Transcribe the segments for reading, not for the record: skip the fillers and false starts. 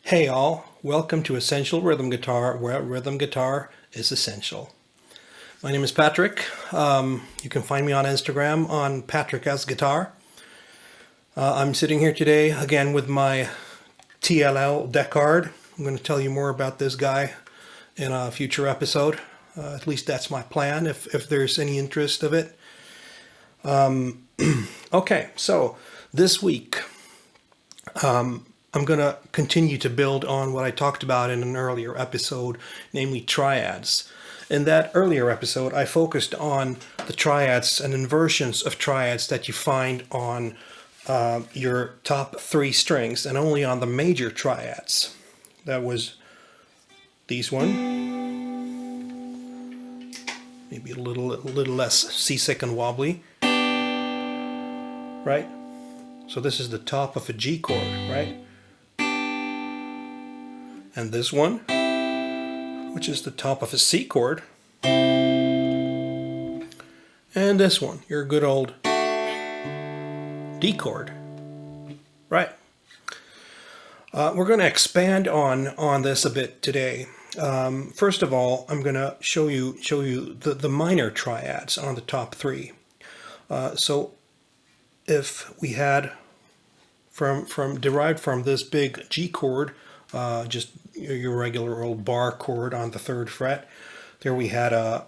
Hey all, welcome to Essential Rhythm Guitar, where rhythm guitar is essential. My name is Patrick. You can find me on Instagram on Patrick as Guitar. I'm sitting here today again with my TLL deck card. I'm going to tell you more about this guy in a future episode. At least that's my plan, if there's any interest of it. Okay, so this week I'm going to continue to build on what I talked about in an earlier episode, namely triads. In that earlier episode, I focused on the triads and inversions of triads that you find on your top three strings, and only on the major triads. That was these one, maybe a little less seasick and wobbly, right? So this is the top of a G chord, right? And this one, which is the top of a C chord. And this one, your good old D chord. Right. We're going to expand on this a bit today. First of all, I'm going to show you the minor triads on the top three. So if we had derived from this big G chord, just your regular old bar chord on the 3rd fret. There we had a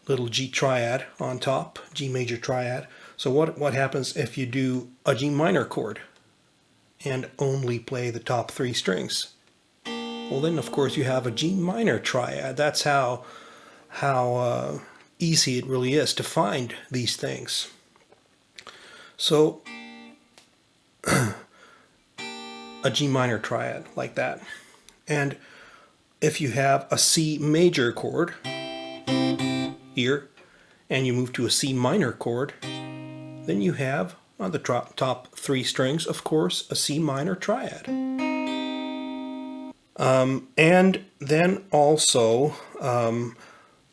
little G triad on top, G major triad. So what happens if you do a G minor chord and only play the top three strings? Well, then of course you have a G minor triad. That's how easy it really is to find these things. So a G minor triad like that. And if you have a C major chord here and you move to a C minor chord, then you have on the top three strings, of course, a C minor triad. And then also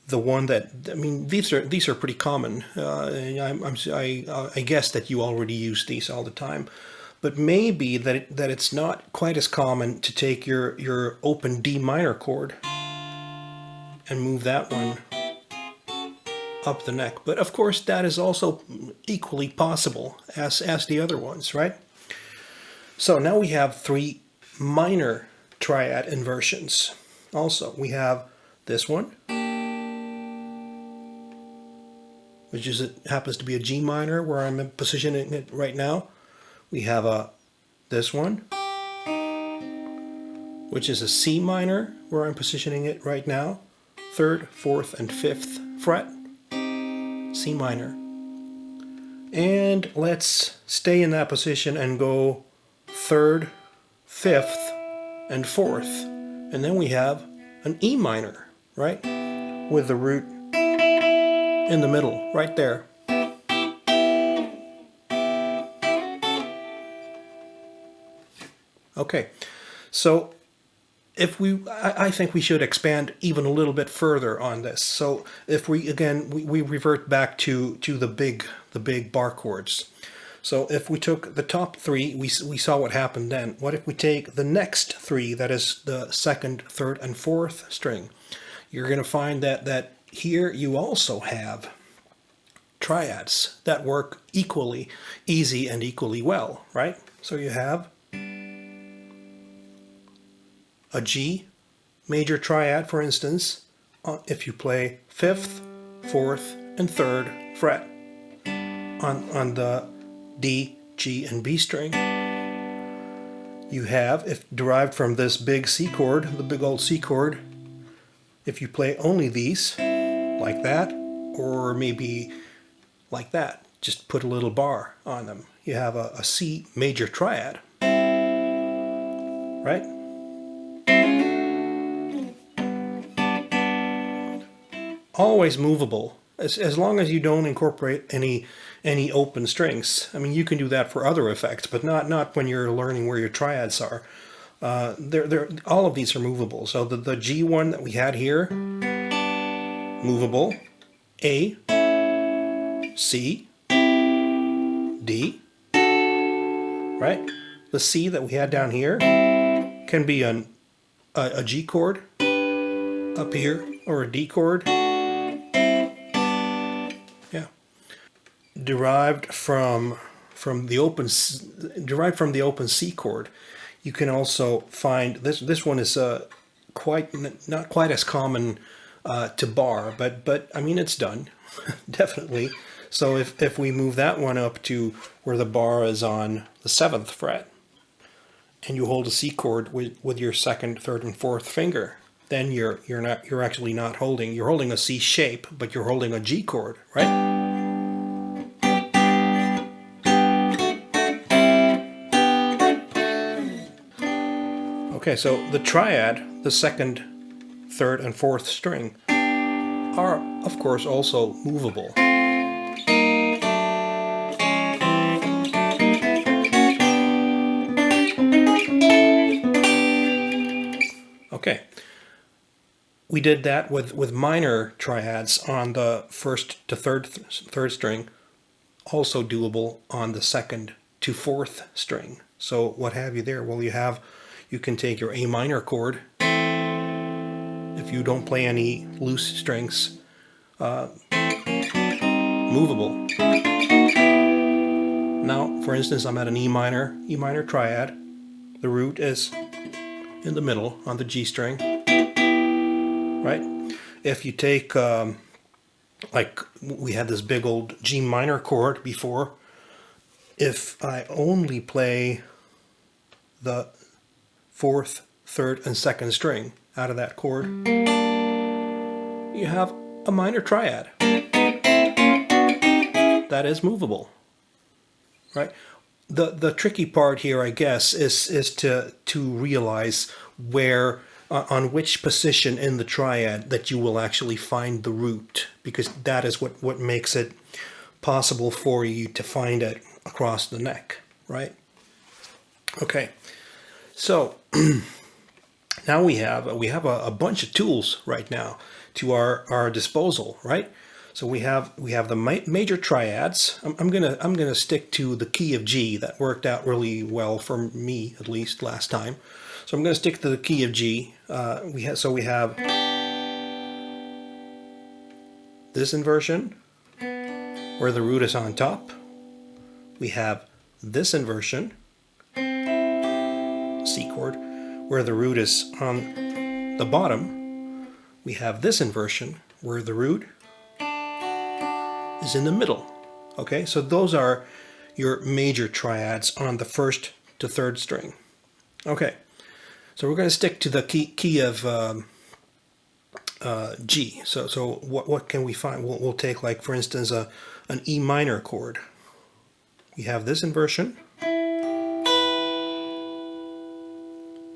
the one that, I mean, these are pretty common. I guess that you already use these all the time. But maybe that it's not quite as common to take your open D minor chord and move that one up the neck. But of course that is also equally possible as the other ones, right? So now we have three minor triad inversions. Also, we have this one, which happens to be a G minor where I'm positioning it right now. We have this one, which is a C minor, where I'm positioning it right now. 3rd, 4th, and 5th fret, C minor. And let's stay in that position and go 3rd, 5th, and 4th. And then we have an E minor, right? With the root in the middle, right there. Okay, so I think we should expand even a little bit further on this. So if we revert back to the big bar chords. So if we took the top three, we saw what happened then. What if we take the next three, that is the 2nd, 3rd, and 4th string? You're going to find that here you also have triads that work equally easy and equally well, right? So you have a G major triad, for instance, if you play 5th, 4th, and 3rd fret on the D, G, and B string. You have, if derived from this big C chord, the big old C chord, if you play only these, like that, or maybe like that, just put a little bar on them, you have a C major triad, right? Always movable, as long as you don't incorporate any open strings. I mean, you can do that for other effects, but not when you're learning where your triads are. All of these are movable. So the G one that we had here, movable. A, C, D, right? the C that we had down here can be a G chord up here, or a D chord. Yeah. Derived from the open C chord. You can also find this one is not quite as common to bar, but I mean, it's done definitely. So if we move that one up to where the bar is on the 7th fret, and you hold a C chord with your 2nd, 3rd, and 4th finger, then you're actually not holding. You're holding a C shape, but you're holding a G chord, right? Okay, so the triad, the 2nd, 3rd, and 4th string, are of course also movable. Okay, we did that with minor triads on the 1st to 3rd string, also doable on the 2nd to 4th string. So what have you there? Well, you can take your A minor chord, if you don't play any loose strings, movable. Now, for instance, I'm at an E minor triad. The root is in the middle on the G string, right? If you take, like we had this big old G minor chord before, if I only play the 4th, 3rd, and 2nd string out of that chord, you have a minor triad that is movable, right? The tricky part here, I guess, is to realize where, on which position in the triad that you will actually find the root, because that is what makes it possible for you to find it across the neck, right? Okay, so now we have a bunch of tools right now to our disposal, right? So we have the major triads. I'm gonna stick to the key of G. That worked out really well for me, at least last time. So I'm gonna stick to the key of G. We have this inversion where the root is on top. We have this inversion, C chord, where the root is on the bottom. We have this inversion where the root is in the middle. Okay, so those are your major triads on the 1st to 3rd string. Okay, so we're going to stick to the key of G. So what can we find? We'll take, like, for instance, an E minor chord. We have this inversion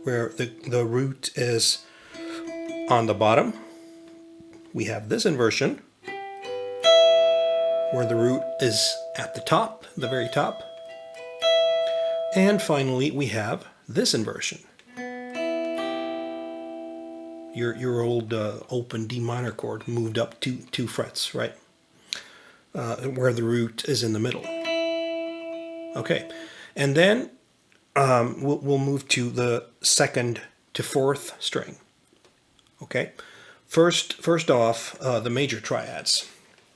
where the root is on the bottom. We have this inversion where the root is at the top, the very top. And finally, we have this inversion. Your old open D minor chord moved up 2 frets, right? Where the root is in the middle. Okay, and then we'll move to the 2nd to 4th string. Okay, first off, the major triads,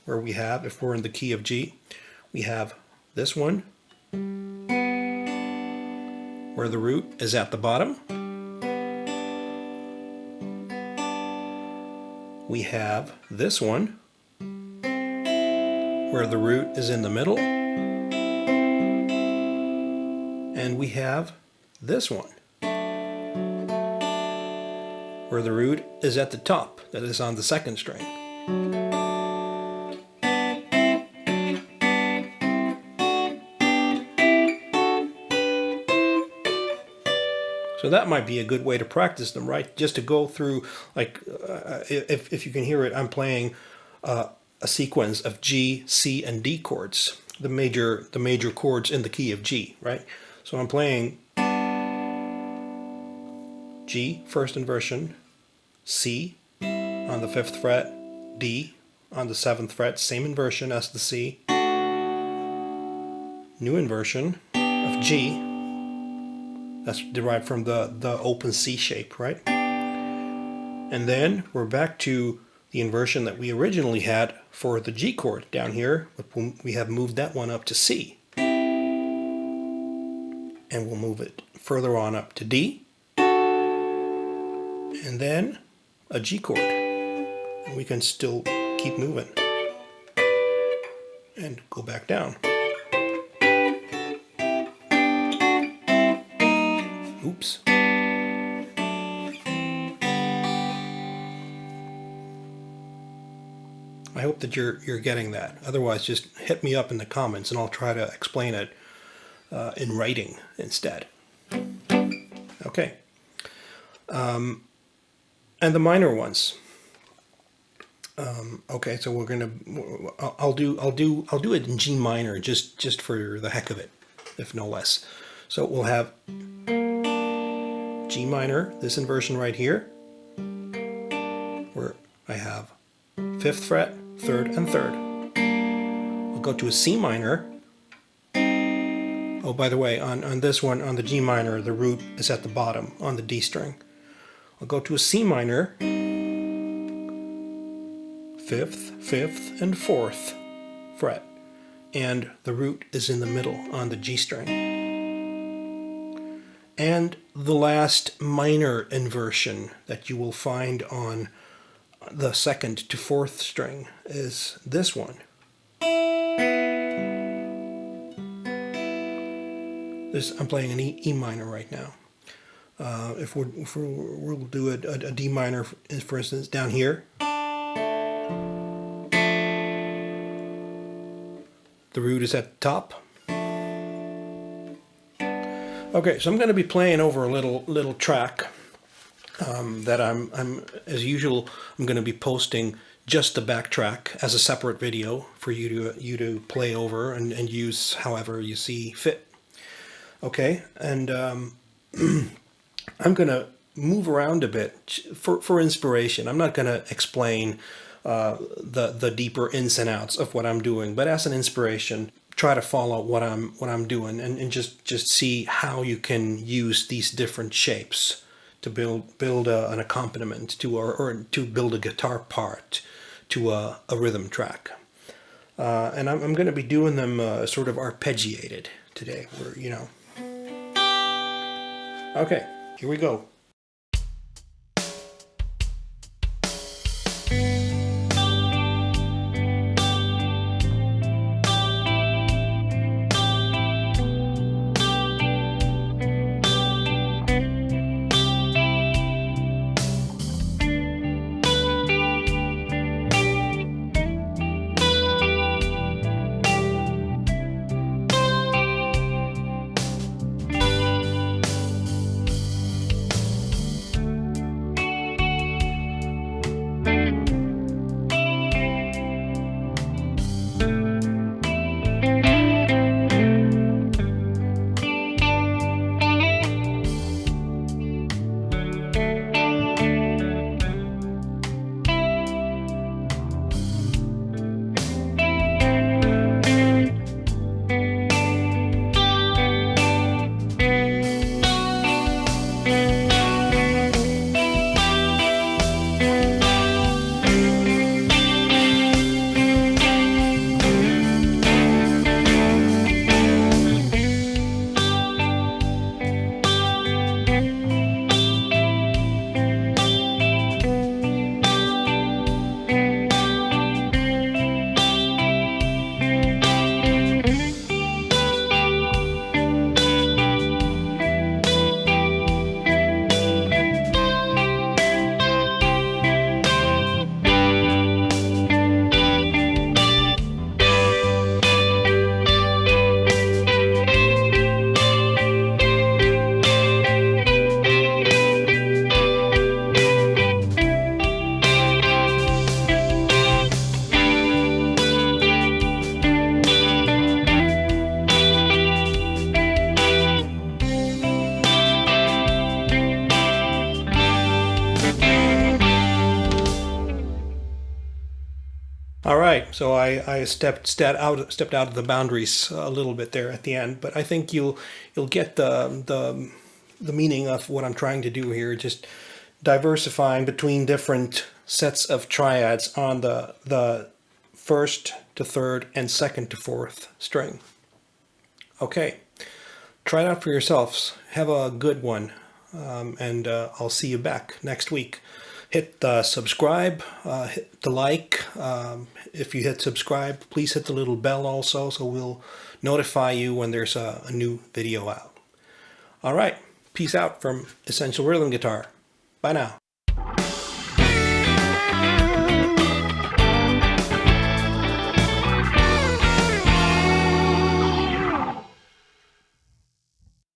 where we have, if we're in the key of G, we have this one, where the root is at the bottom. We have this one, where the root is in the middle. And we have this one, where the root is at the top, that is on the 2nd string. So that might be a good way to practice them, right? Just to go through, like, if you can hear it, I'm playing a sequence of G, C, and D chords, the major chords in the key of G, right? So I'm playing G, 1st inversion, C on the 5th fret, D on the 7th fret, same inversion as the C, new inversion of G, That's derived from the open C shape, right? And then we're back to the inversion that we originally had for the G chord down here. We have moved that one up to C. And we'll move it further on up to D. And then a G chord. And we can still keep moving. And go back down. Oops. I hope that you're getting that. Otherwise, just hit me up in the comments and I'll try to explain it in writing instead. Okay. And the minor ones. Okay, so we're gonna. I'll do it in G minor just for the heck of it, if no less. So we'll have G minor, this inversion right here, where I have 5th fret, 3rd, and 3rd. We'll go to a C minor. Oh, by the way, on this one, on the G minor, the root is at the bottom on the D string. I'll go to a C minor, 5th, 5th, and 4th fret, and the root is in the middle on the G string. And the last minor inversion that you will find on the 2nd to 4th string is this one. I'm playing an E minor right now. If we'll do a D minor, for instance, down here. The root is at the top. Okay, so I'm going to be playing over a little track that I'm as usual. I'm going to be posting just the backtrack as a separate video for you to play over and use however you see fit. Okay, and I'm going to move around a bit for inspiration. I'm not going to explain the deeper ins and outs of what I'm doing, but as an inspiration, try to follow what I'm doing and just see how you can use these different shapes to build an accompaniment to or to build a guitar part to a rhythm track. And I'm going to be doing them sort of arpeggiated today, where Okay, here we go. All right, so I stepped out of the boundaries a little bit there at the end, but I think you'll get the the meaning of what I'm trying to do here, just diversifying between different sets of triads on the first to third and second to fourth string. Okay, try it out for yourselves. Have a good one, and I'll see you back next week. Hit subscribe, hit the like. If you hit subscribe, please hit the little bell also, so we'll notify you when there's a new video out. All right, peace out from Essential Rhythm Guitar. Bye now.